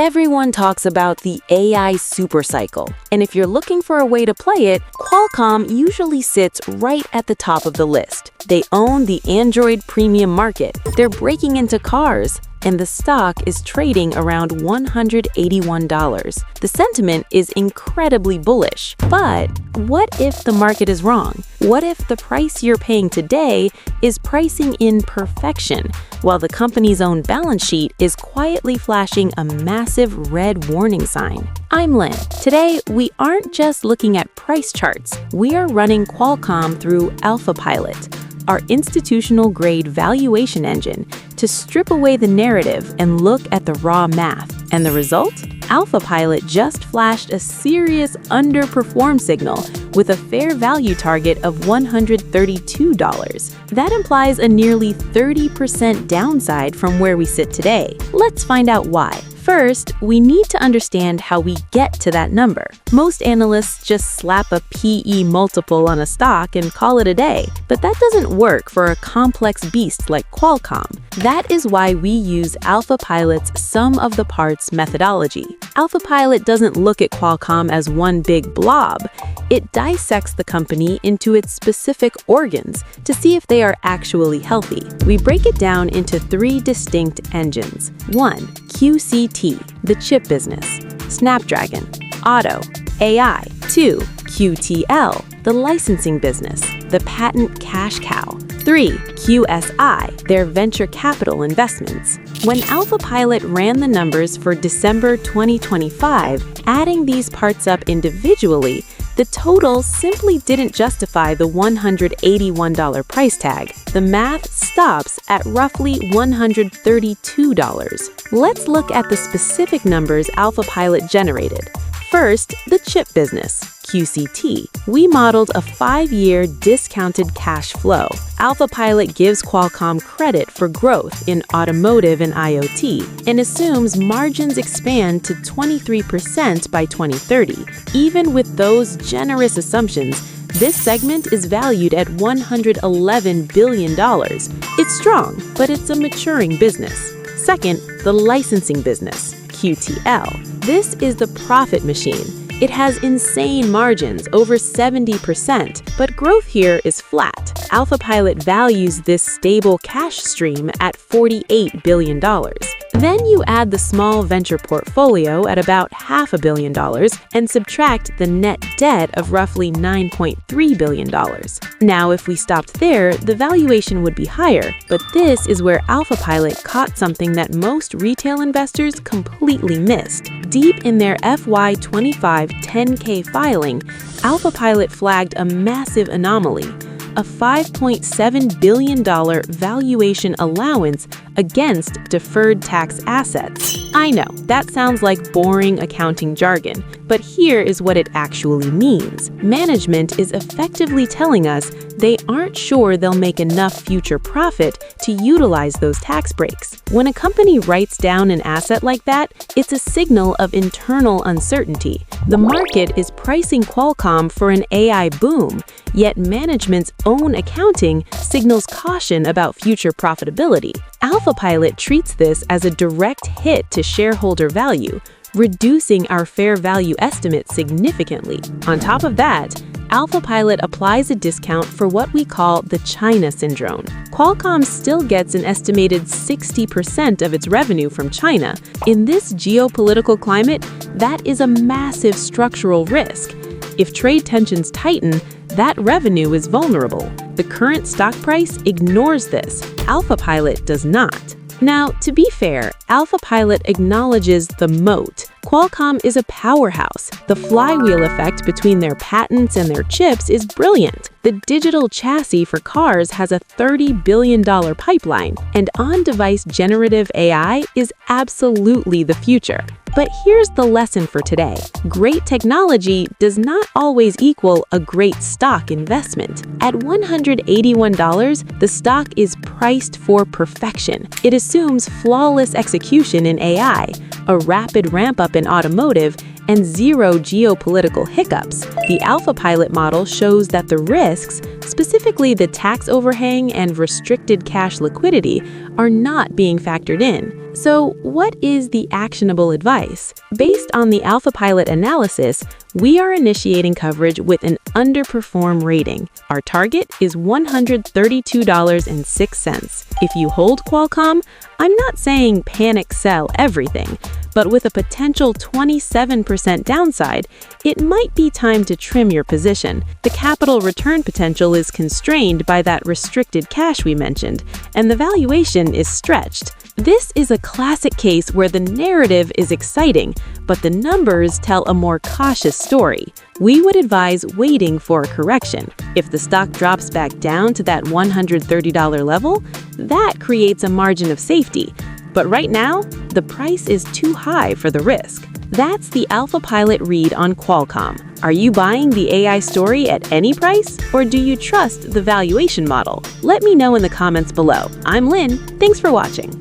Everyone talks about the AI supercycle, and if you're looking for a way to play it, Qualcomm usually sits right at the top of the list. They own the Android premium market, they're breaking into cars, and the stock is trading around $181. The sentiment is incredibly bullish. But what if the market is wrong? What if the price you're paying today is pricing in perfection, while the company's own balance sheet is quietly flashing a massive red warning sign? I'm Lynn. Today, we aren't just looking at price charts. We are running Qualcomm through AlphaPilot, our institutional-grade valuation engine, to strip away the narrative and look at the raw math. And the result? AlphaPilot just flashed a serious underperform signal with a fair value target of $132. That implies a nearly 30% downside from where we sit today. Let's find out why. First, we need to understand how we get to that number. Most analysts just slap a PE multiple on a stock and call it a day, but that doesn't work for a complex beast like Qualcomm. That is why we use AlphaPilot's sum of the parts methodology. AlphaPilot doesn't look at Qualcomm as one big blob. It dissects the company into its specific organs to see if they are actually healthy. We break it down into three distinct engines. 1. QCT, the chip business. Snapdragon, auto, AI. 2. QTL, the licensing business, the patent cash cow. 3. QSI, their venture capital investments. When AlphaPilot ran the numbers for December 2025, adding these parts up individually, the total simply didn't justify the $181 price tag. The math stops at roughly $132. Let's look at the specific numbers AlphaPilot generated. First, the chip business, QCT. We modeled a 5-year discounted cash flow. AlphaPilot gives Qualcomm credit for growth in automotive and IoT and assumes margins expand to 23% by 2030. Even with those generous assumptions, this segment is valued at $111 billion. It's strong, but it's a maturing business. Second, the licensing business, QTL. This is the profit machine. It has insane margins, over 70%, but growth here is flat. AlphaPilot values this stable cash stream at $48 billion. Then you add the small venture portfolio at about $500 million and subtract the net debt of roughly $9.3 billion. Now, if we stopped there, the valuation would be higher, but this is where AlphaPilot caught something that most retail investors completely missed. Deep in their FY25 10K filing, AlphaPilot flagged a massive anomaly, a $5.7 billion valuation allowance against deferred tax assets. I know, that sounds like boring accounting jargon, but here is what it actually means. Management is effectively telling us they aren't sure they'll make enough future profit to utilize those tax breaks. When a company writes down an asset like that, it's a signal of internal uncertainty. The market is pricing Qualcomm for an AI boom, yet management's own accounting signals caution about future profitability. AlphaPilot treats this as a direct hit to shareholder value, reducing our fair value estimate significantly. On top of that, AlphaPilot applies a discount for what we call the China syndrome. Qualcomm still gets an estimated 60% of its revenue from China. In this geopolitical climate, that is a massive structural risk. If trade tensions tighten, that revenue is vulnerable. The current stock price ignores this. AlphaPilot does not. Now, to be fair, AlphaPilot acknowledges the moat. Qualcomm is a powerhouse. The flywheel effect between their patents and their chips is brilliant. The digital chassis for cars has a $30 billion pipeline, and on-device generative AI is absolutely the future. But here's the lesson for today. Great technology does not always equal a great stock investment. At $181, the stock is priced for perfection. It assumes flawless execution in AI, a rapid ramp-up in automotive, and zero geopolitical hiccups. The AlphaPilot model shows that the risks, specifically the tax overhang and restricted cash liquidity, are not being factored in. So, what is the actionable advice? Based on the AlphaPilot analysis, we are initiating coverage with an underperform rating. Our target is $132.06. If you hold Qualcomm, I'm not saying panic sell everything, but with a potential 27% downside, it might be time to trim your position. The capital return potential is constrained by that restricted cash we mentioned, and the valuation is stretched. This is a classic case where the narrative is exciting, but the numbers tell a more cautious story. We would advise waiting for a correction. If the stock drops back down to that $130 level, that creates a margin of safety. But right now, the price is too high for the risk. That's the AlphaPilot read on Qualcomm. Are you buying the AI story at any price, or do you trust the valuation model? Let me know in the comments below. I'm Lynn. Thanks for watching.